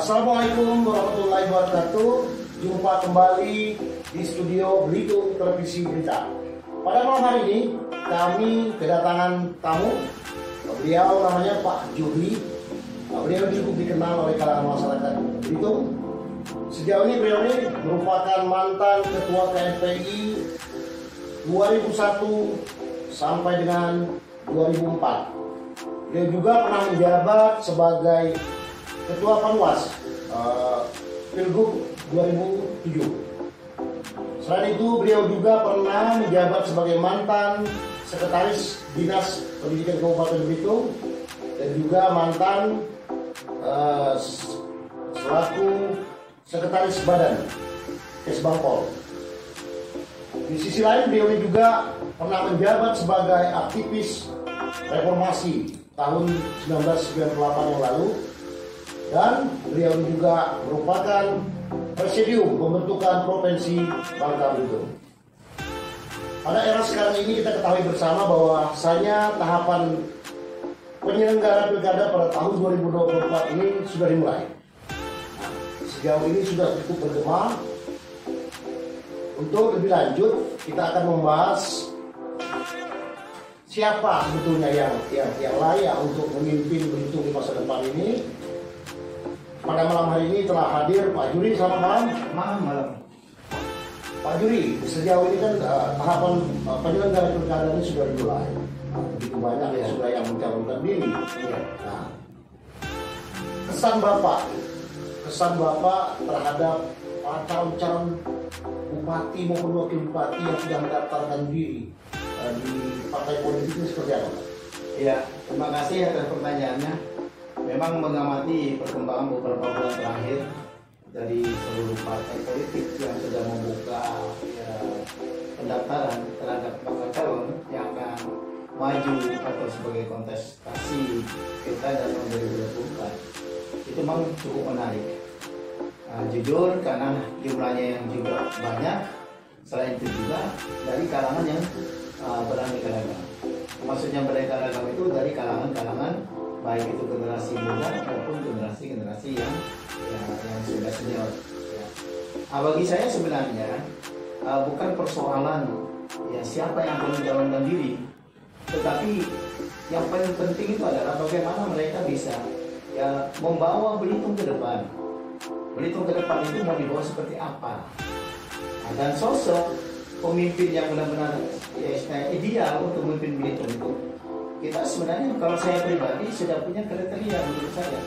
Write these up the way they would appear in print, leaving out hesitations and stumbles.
Assalamualaikum warahmatullahi wabarakatuh. Jumpa kembali di studio Belitung Televisi Berita. Pada malam hari ini kami kedatangan tamu. Beliau namanya Pak Juhli. Beliau cukup dikenal oleh kalangan masyarakat Belitung. Sejauh ini beliau ini merupakan mantan Ketua KMPI 2001 sampai dengan 2004. Beliau juga pernah menjabat sebagai Ketua Panwas Pilgub 2007. Selain itu, beliau juga pernah menjabat sebagai mantan Sekretaris Dinas Pendidikan Kabupaten Belitung dan juga mantan selaku Sekretaris Badan Kesbangpol. Di sisi lain, beliau juga pernah menjabat sebagai aktivis reformasi tahun 1998 yang lalu, dan beliau juga merupakan presidium pembentukan Provinsi Bangka Belitung. Pada era sekarang ini kita ketahui bersama bahwasanya tahapan penyelenggara pilkada pada tahun 2024 ini sudah dimulai. Sejauh ini sudah cukup bergema. Untuk lebih lanjut, kita akan membahas siapa sebetulnya yang layak untuk memimpin Belitung di masa depan ini. Pada malam hari ini telah hadir Pak Juri. Selamat malam. Malam. Pak Juri, sejauh ini kan tahapan penyelenggara pilkada ini sudah dimulai. Begitu banyak yang sudah yang mencalonkan diri. Nah, kesan Bapak terhadap calon-calon bupati maupun wakil bupati yang sudah mendaftarkan diri di partai politik ini seperti apa? Ya, terima kasih atas pertanyaannya. Memang mengamati perkembangan beberapa bulan terakhir dari seluruh partai politik yang sudah membuka pendaftaran terhadap bakal calon yang akan maju atau sebagai kontestasi pilkada tahun 2024, itu memang cukup menarik. Jujur, karena jumlahnya yang juga banyak, selain itu juga dari kalangan yang beraneka ragam. Maksudnya beraneka ragam itu dari kalangan-kalangan baik itu generasi muda maupun generasi yang sudah senior. Bagi saya sebenarnya bukan persoalan siapa yang akan mencalonkan diri, tetapi yang paling penting itu adalah bagaimana mereka bisa membawa Belitung ke depan. Belitung ke depan itu mau dibawa seperti apa? Dan sosok pemimpin yang benar-benar ideal untuk memimpin Belitung itu, kita sebenarnya, kalau saya pribadi sudah punya kriteria menurut saya.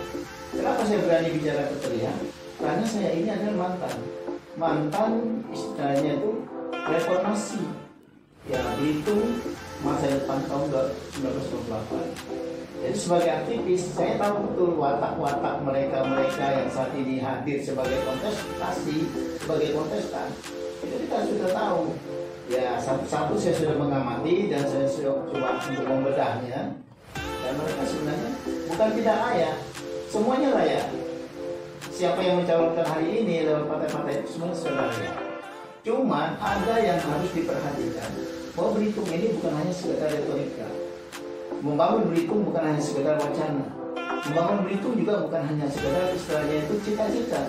Kenapa saya berani bicara kriteria? Karena saya ini adalah mantan istilahnya itu reformasi. Belitung masa depan tahun 1928. Jadi sebagai aktivis, saya tahu betul watak-watak mereka yang saat ini hadir sebagai kontestan. Itu kita sudah tahu. Satu-satu saya sudah mengamati dan saya sudah coba untuk membedahnya. Dan mereka sebenarnya bukan tidak layak, semuanya layak. Siapa yang mencalonkan hari ini lewat partai-partai itu semuanya sudah layak. Cuma ada yang harus diperhatikan, bahwa Belitung ini bukan hanya sekedar retorika. Membangun Belitung bukan hanya sekedar wacana. Membangun Belitung juga bukan hanya sekedar istilahnya itu cita-cita.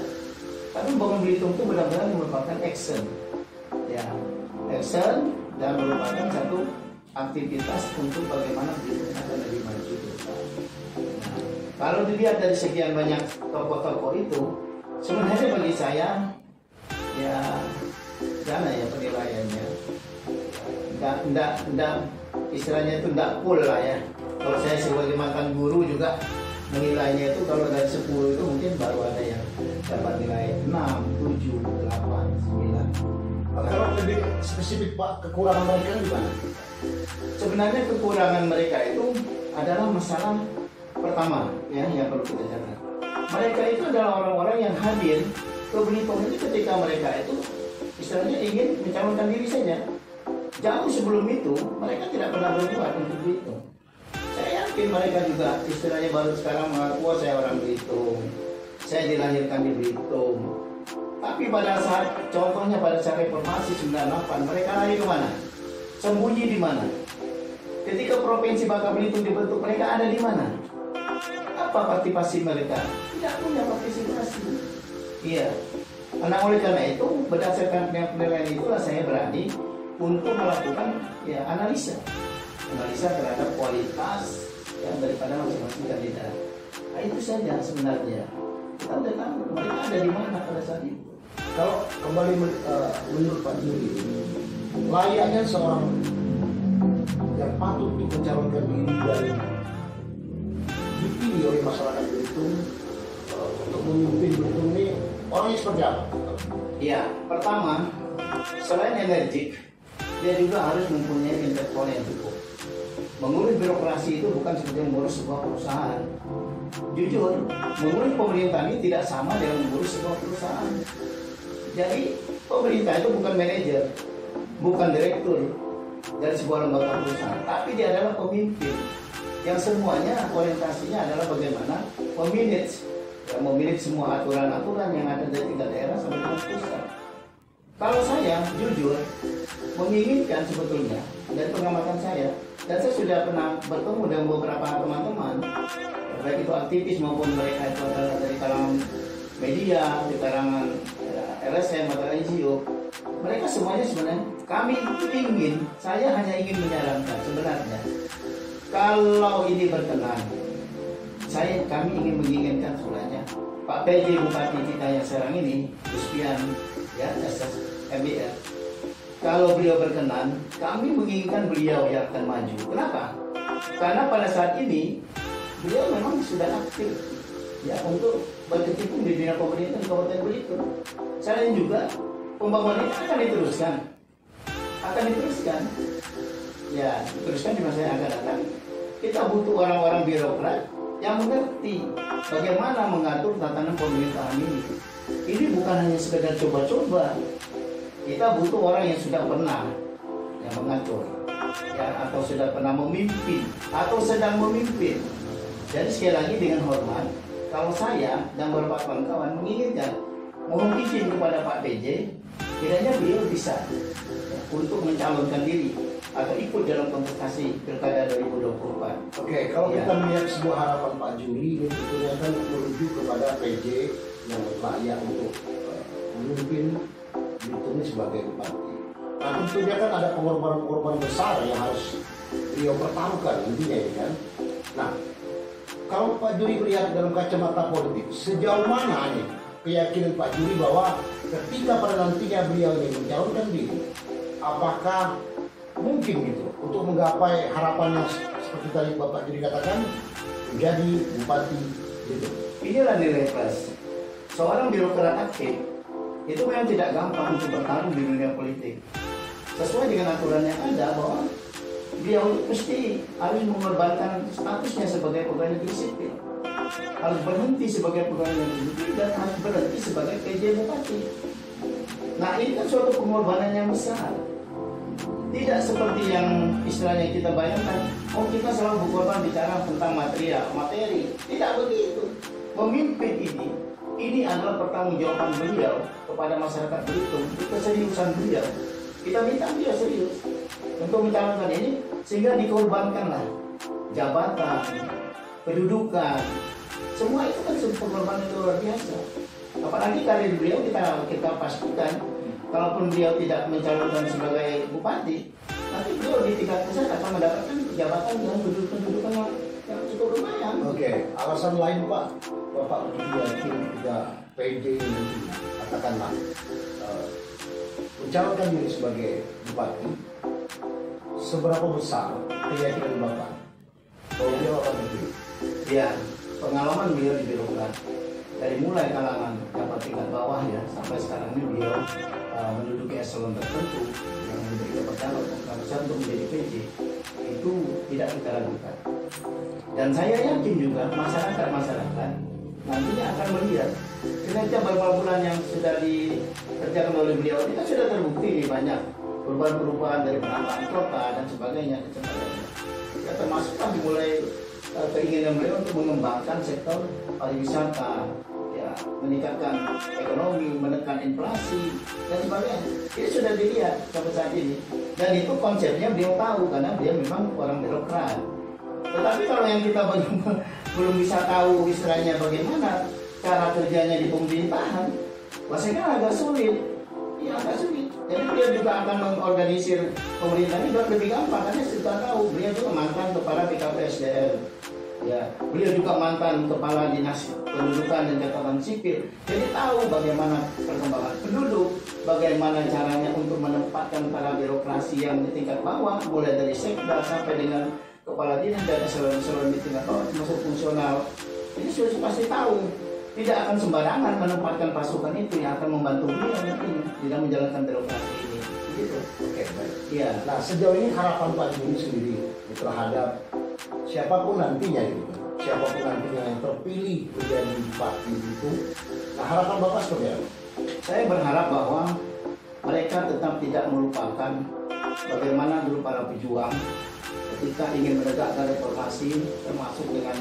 Tapi membangun Belitung itu benar-benar merupakan action. Action dan merupakan satu aktivitas untuk bagaimana Belitung akan lebih maju ke depan. Kalau dilihat dari sekian banyak tokoh-tokoh itu, sebenarnya bagi saya penilaiannya enggak istilahnya itu enggak full lah ya. Kalau saya sebagai mantan guru juga menilainya itu, kalau dari 10 itu mungkin baru ada yang dapat nilai 6, 7, 8, 9. Kalau lebih spesifik Pak, kekurangan mereka gimana? Sebenarnya kekurangan mereka itu adalah masalah pertama yang perlu kita catat. Mereka itu adalah orang-orang yang hadir ke Belitung itu ketika mereka itu istilahnya ingin mencalonkan diri saja. Jauh sebelum itu mereka tidak pernah berbuat untuk Belitung. Saya yakin mereka juga istilahnya baru sekarang mengaku saya orang Belitung, saya dilahirkan di Belitung. Tapi pada saat contohnya pada saat reformasi 98, mereka lari kemana? Sembunyi di mana? Ketika Provinsi Bangka Belitung dibentuk, mereka ada di mana? Apa partisipasi mereka? Tidak punya partisipasi. Iya. Nah, oleh karena itu berdasarkan penilaian itulah saya berani untuk melakukan ya analisa terhadap kualitas yang daripada masing-masing kandidat. Nah, itu saja sebenarnya. Kita udah tahu mereka ada di mana pada saat itu. Kalau kembali menurut Pak Juri, layaknya seorang yang patut untuk mencalonkan diri dan dipilih oleh masyarakat Belitung untuk memimpin Belitung ini, orangnya seperti apa? Ya, pertama, selain energik, dia juga harus mempunyai intelektual yang cukup. Mengurus birokrasi itu bukan seperti mengurus sebuah perusahaan. Jujur, mengurus pemerintah ini tidak sama dengan mengurus sebuah perusahaan. Jadi, pemerintah itu bukan manajer, bukan direktur dari sebuah lembaga perusahaan, tapi dia adalah pemimpin yang semuanya orientasinya adalah bagaimana memanage semua aturan-aturan yang ada dari tingkat daerah sampai ke pusat. Kalau saya jujur menginginkan sebetulnya dari pengamatan saya, dan saya sudah pernah bertemu dengan beberapa teman-teman, baik itu aktivis maupun mereka itu adalah dari kalangan media, di kalangan LSM atau NGO, mereka semuanya sebenarnya kami ingin, saya hanya ingin menyarankan sebenarnya kalau ini berkenan, kami ingin menginginkan sebenarnya Pak PJ Bupati kita yang sekarang ini, Guspian ya, MBR, kalau beliau berkenan, kami menginginkan beliau yang akan maju. Kenapa? Karena pada saat ini beliau memang sudah aktif ya untuk berkecimpung di dunia pemerintah di Kabupaten Belitung. Selain juga pembangunan ini akan diteruskan, ya diteruskan di masa yang akan datang. Kita butuh orang-orang birokrat yang mengerti bagaimana mengatur tatanan pemerintahan ini. Ini bukan hanya sekedar coba-coba. Kita butuh orang yang sudah pernah yang mengatur, ya, atau sudah pernah memimpin, atau sedang memimpin. Jadi sekali lagi dengan hormat, kalau saya dan beberapa kawan-kawan menginginkan, mohon izin kepada Pak PJ, kiranya beliau bisa ya, untuk mencalonkan diri atau ikut dalam kontestasi Pilkada 2024. Oke, kalau ya. kita melihat sebuah harapan Pak Juri, ini tentunya kan menuju kepada PJ yang layak untuk memimpin Belitung sebagai bupati. Nah, tentunya kan ada pengorbanan-pengorbanan besar yang harus beliau pertaruhkan intinya ya kan. Nah, kalau Pak Juri melihat dalam kacamata politik, sejauh mana nih keyakinan Pak Juri bahwa ketika pada nantinya beliau ini mencalonkan diri, apakah mungkin gitu untuk menggapai harapan yang seperti tadi Bapak Juri katakan menjadi bupati gitu. Inilah nilai plus. Seorang birokrat aktif itu memang tidak gampang untuk bertarung di dunia politik. Sesuai dengan aturan yang ada bahwa beliau mesti harus mengorbankan statusnya sebagai pegawai negeri sipil, harus berhenti sebagai pegawai negeri sipil dan harus berhenti sebagai PJ Bupati. Nah, ini kan suatu pengorbanan yang besar. Tidak seperti yang istilahnya kita bayangkan, oh kita selalu berkorban bicara tentang materi. Tidak begitu. Memimpin ini adalah pertanggungjawaban beliau kepada masyarakat Belitung, itu keseriusan beliau. Kita minta beliau serius untuk mencalonkan ini sehingga dikorbankanlah jabatan, kedudukan, semua itu kan sebuah pengorbanan yang luar biasa. Apalagi karir beliau kita pastikan, kalaupun beliau tidak mencalonkan sebagai bupati, nanti beliau di tingkat pusat akan mendapatkan jabatan dan kedudukan yang cukup lumayan. Oke, alasan lain Pak, Bapak begitu yakin ketika PJ ini katakanlah mencalonkan diri sebagai bupati, seberapa besar keyakinan Bapak bahwa beliau akan terpilih? Ya, pengalaman beliau di birokrat dari mulai kalangan dapat tingkat bawah ya sampai sekarang ini beliau menduduki eselon tertentu yang diberi kepercayaan untuk menjadi PJ itu tidak kita ragukan. Dan saya yakin juga masyarakat nantinya akan melihat kinerja beberapa bulan yang sudah dikerjakan oleh beliau ini kan sudah terbukti nih banyak perubahan-perubahan dari penataan kota dan sebagainya. Ya termasuklah dimulai keinginan beliau untuk mengembangkan sektor pariwisata, ya meningkatkan ekonomi, menekan inflasi dan sebagainya. Ini sudah dilihat sampai saat ini dan itu konsepnya beliau tahu karena dia memang orang birokrat. Tetapi kalau yang kita belum bisa tahu istilahnya bagaimana cara kerjanya di pemerintahan, rasanya agak sulit. Ya agak sulit. Jadi beliau juga akan mengorganisir pemerintahan ini lebih gampang karena sudah tahu beliau juga mantan kepala BKPSDM. Ya, beliau juga mantan kepala dinas pendudukan dan catatan sipil. Jadi tahu bagaimana perkembangan penduduk, bagaimana caranya untuk menempatkan para birokrasi yang di tingkat bawah, mulai dari sekda sampai dengan kepala dinas dan eselon-eselon di tingkat bawah termasuk fungsional. Ini sudah pasti tahu. Tidak akan sembarangan menempatkan pasukan itu yang akan membantu beliau nantinya dalam menjalankan birokrasi ini. Gitu. Oke, baik. Iya. Nah, sejauh ini harapan Pak Juni sendiri terhadap siapapun nantinya gitu, siapapun nantinya yang terpilih menjadi bupati itu, nah harapan Bapak seperti apa? Saya berharap bahwa mereka tetap tidak melupakan bagaimana dulu para pejuang ketika ingin menegakkan reformasi, termasuk dengan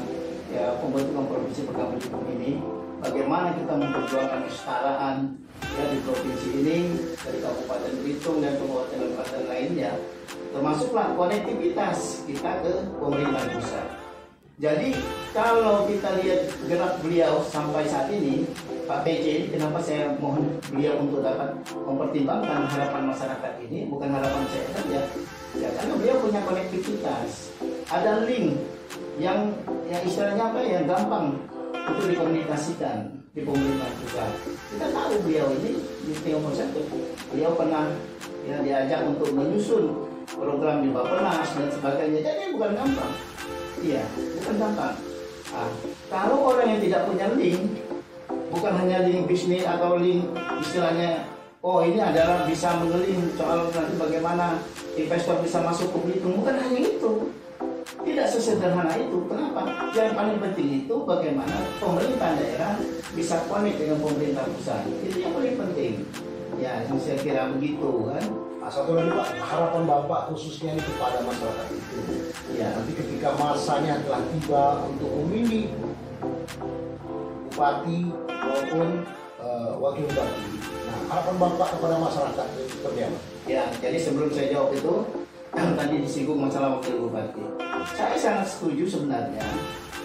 pembentukan provinsi bergabung ini, bagaimana kita memperjuangkan kesetaraan ya di provinsi ini dari Kabupaten Belitung dan kabupaten lainnya, termasuklah konektivitas kita ke pemerintahan pusat. Jadi kalau kita lihat gerak beliau sampai saat ini, Pak PJ, kenapa saya mohon beliau untuk dapat mempertimbangkan harapan masyarakat ini, bukan harapan saya saja, ya karena beliau punya konektivitas, ada link yang istilahnya apa ya, gampang untuk dikomunikasikan di pemerintahan pusat. Kita tahu beliau ini di Timur Satu, beliau pernah ya diajak untuk menyusun program di Bappenas dan sebagainya. Jadi bukan gampang. Iya, bukan gampang. Nah, kalau orang yang tidak punya link, bukan hanya link bisnis atau link istilahnya, oh ini adalah bisa mengeling soal nanti bagaimana investor bisa masuk ke Belitung, bukan hanya itu. Tidak sesederhana itu. Kenapa? Yang paling penting itu bagaimana pemerintah daerah bisa connect dengan pemerintah pusat. Itu yang paling penting. Ya, saya kira begitu kan. Nah, satu lagi Pak, harapan Bapak khususnya ini kepada masyarakat itu. Ya, nanti ketika masanya telah tiba untuk memilih bupati maupun wakil bupati. Nah, harapan Bapak kepada masyarakat itu seperti apa? Ya, jadi sebelum saya jawab itu, tadi disinggung masalah wakil bupati. Saya sangat setuju sebenarnya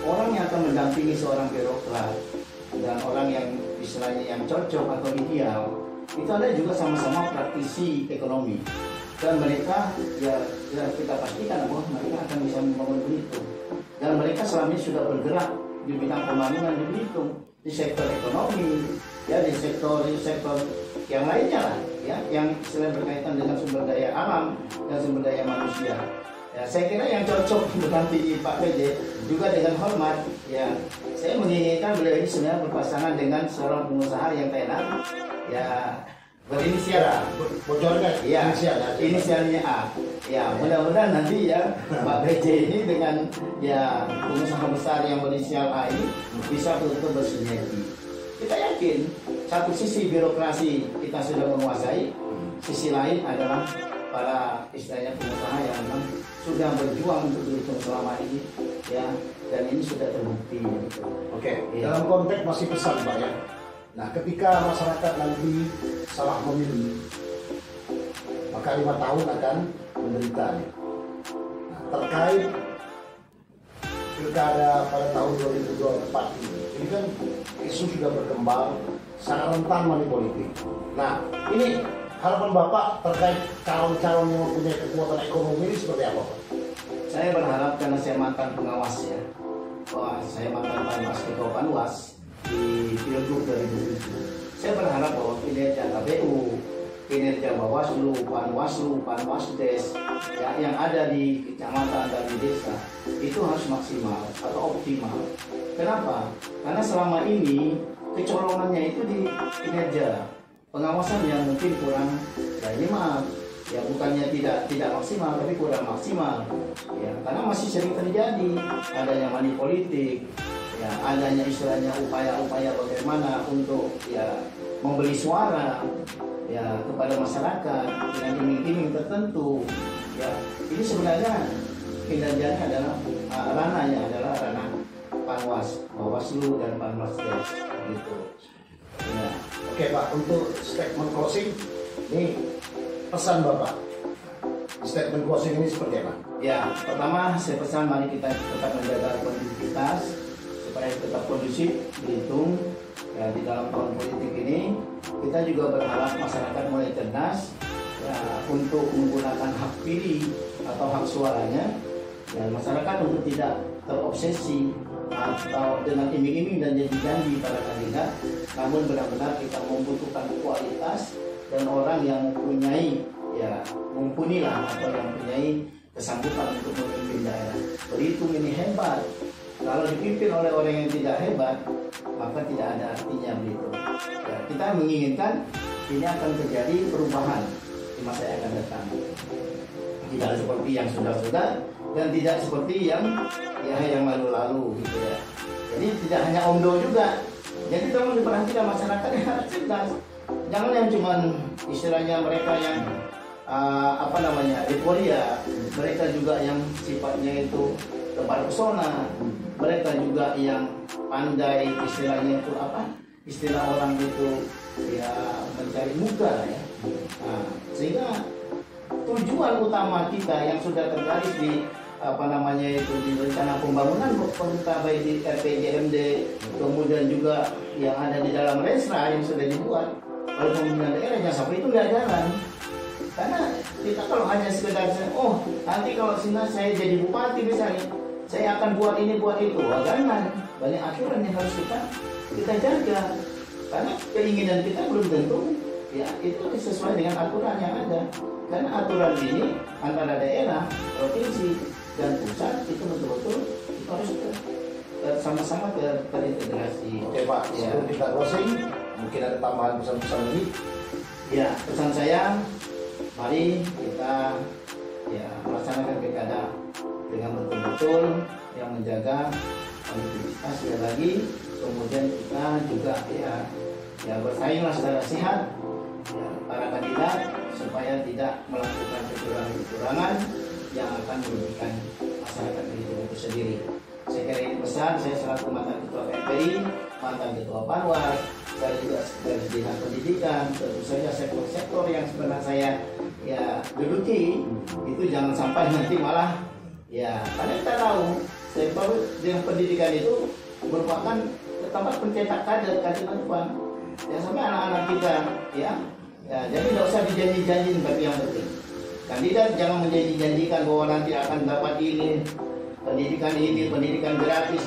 orang yang akan mendampingi seorang birokrat dan orang yang istilahnya yang cocok atau ideal itu ada juga sama-sama praktisi ekonomi dan mereka ya kita pastikan bahwa mereka akan bisa membangun Belitung dan mereka selama ini sudah bergerak di bidang pembangunan di Belitung di sektor ekonomi ya di sektor yang lainnya lah ya yang selain berkaitan dengan sumber daya alam dan sumber daya manusia. Ya, saya kira yang cocok mendampingi Pak PJ juga dengan hormat. Ya, saya menginginkan beliau ini sebenarnya berpasangan dengan seorang pengusaha yang tenar. Ya, berinisial. Bocornya ya, inisialnya. Inisialnya A. Ya, mudah-mudahan nanti ya Pak PJ ini dengan ya pengusaha besar yang berinisial A ini bisa betul-betul bersinergi. Kita yakin satu sisi birokrasi kita sudah menguasai, sisi lain adalah para istilahnya pengusaha yang memang sudah berjuang untuk Belitung selama ini ya dan ini sudah terbukti gitu. Oke, Ya. dalam konteks masih pesan Pak ya. Nah, ketika masyarakat nanti salah memilih, maka 5 tahun akan menderita. Nah, terkait pilkada pada tahun 2024 ini kan isu sudah berkembang, sangat rentan money politik. Nah, ini harapan Bapak terkait calon-calon yang mempunyai kekuatan ekonomi ini seperti apa Pak? Saya berharap karena saya mantan pengawas ya, wah saya mantan Panwas Ketua Panwas di Pilgub 2007. Saya berharap bahwa kinerja KPU, kinerja Bawaslu, Panwaslu, Panwasdes ya, yang ada di kecamatan dan di desa itu harus maksimal atau optimal. Kenapa? Karena selama ini kecolongannya itu di kinerja. Pengawasan yang mungkin kurang, ya ini maaf, ya bukannya tidak maksimal, tapi kurang maksimal, ya karena masih sering terjadi adanya money politik, ya adanya istilahnya upaya-upaya bagaimana untuk ya membeli suara, ya kepada masyarakat dengan iming-iming tertentu, ya ini sebenarnya kinerjanya adalah ranahnya adalah ranah Panwas, Bawaslu dan Panwasdes, gitu. Ya. Oke Pak, untuk statement closing, ini pesan Bapak. Statement closing ini seperti apa? Ya, pertama saya pesan mari kita tetap menjaga konektivitas supaya tetap kondusif Belitung ya, di dalam tahun politik ini. Kita juga berharap masyarakat mulai cerdas ya, untuk menggunakan hak pilih atau hak suaranya, dan masyarakat untuk tidak terobsesi atau dengan iming-iming dan janji-janji para kandidat, namun benar-benar kita membutuhkan kualitas dan orang yang mempunyai ya mumpunilah atau yang mempunyai kesanggupan untuk memimpin daerah. Belitung ini hebat. Kalau dipimpin oleh orang yang tidak hebat, maka tidak ada artinya Belitung. Ya, kita menginginkan ini akan terjadi perubahan di masa yang akan datang. Tidak seperti yang sudah-sudah dan tidak seperti yang lalu-lalu gitu ya. Jadi tidak hanya omdo juga. Jadi tolong diperhatikan masyarakat yang harus cerdas. Jangan yang cuman istilahnya mereka yang euforia, mereka juga yang sifatnya itu tebar pesona, mereka juga yang pandai istilahnya itu istilah orang itu ya mencari muka ya. Nah, sehingga tujuan utama kita yang sudah tergaris di di rencana pembangunan pemerintah baik di RPJMD, kemudian juga yang ada di dalam Renstra yang sudah dibuat oleh pemerintah daerah, jangan sampai itu nggak jalan. Karena kita kalau hanya sekedar nanti kalau saya jadi bupati misalnya, saya akan buat ini buat itu, jangan. Banyak aturan yang harus kita jaga. Karena keinginan kita belum tentu ya itu sesuai dengan aturan yang ada. Karena aturan ini antara daerah, provinsi dan pusat itu betul-betul itu harus sama-sama terintegrasi. Oke Pak, sebelum kita closing, mungkin ada tambahan pesan-pesan lagi? Ya, pesan saya, mari kita ya melaksanakan pilkada dengan betul-betul yang menjaga konektivitas sekali lagi. Kemudian kita juga ya bersainglah secara sehat ya, para kandidat supaya tidak melakukan kecurangan yang akan merugikan masyarakat itu sendiri. Saya kira ini pesan saya selaku mantan ketua PPI, mantan ketua Panwas, saya juga dari dinas pendidikan, tentu saja sektor-sektor yang sebenarnya saya ya duduki itu jangan sampai nanti malah ya, karena kita tahu sektor yang pendidikan itu merupakan tempat pencetak kader depan. Ya sampai anak-anak kita ya jadi tidak usah dijanji-janjiin, tapi yang penting kandidat jangan menjanji-janjikan bahwa nanti akan dapat ini pendidikan gratis,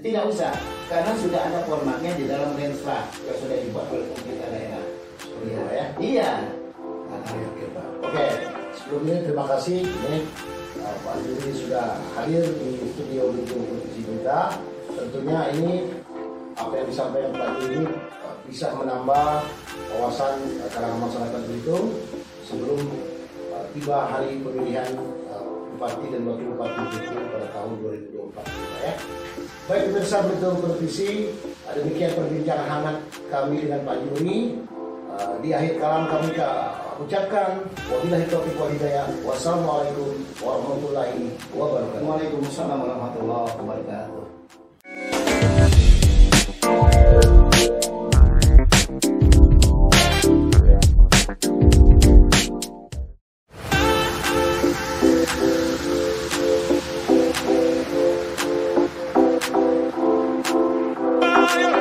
tidak usah, karena sudah ada formatnya di dalam Renstra yang sudah dibuat oleh pemerintah daerah. Iya. Oke, sebelumnya terima kasih Pak Juri sudah hadir di studio Belitung Provinsi kita. Tentunya ini apa yang disampaikan Pak Juri bisa menambah wawasan kalangan masyarakat Belitung sebelum tiba hari pemilihan Bupati dan Wakil Bupati Belitung pada tahun 2024 ya. Baik pemirsa Belitung Provinsi, demikian perbincangan hangat kami dengan Pak Juri. Di akhir kalam kami ucapkan wabillahi taufiq wal hidayah. Wassalamualaikum warahmatullahi wabarakatuh. Waalaikumsalam warahmatullahi wabarakatuh. Bye.